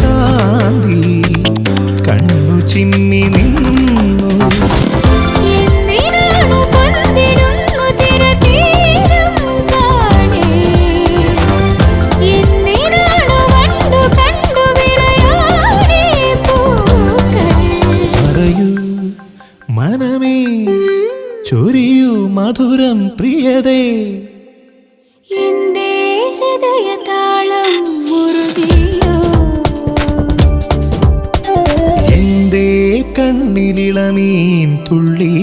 കാന്തി കണ്ണു ചിമ്മി നിന്നു. പറയൂ മനമേ, ചൊരിയൂ മധുരം പ്രിയതേ. എന്റെ ഹൃദയതാളം മുറുകിയോ, എന്റെ കണ്ണിലിളമീൻ തുള്ളി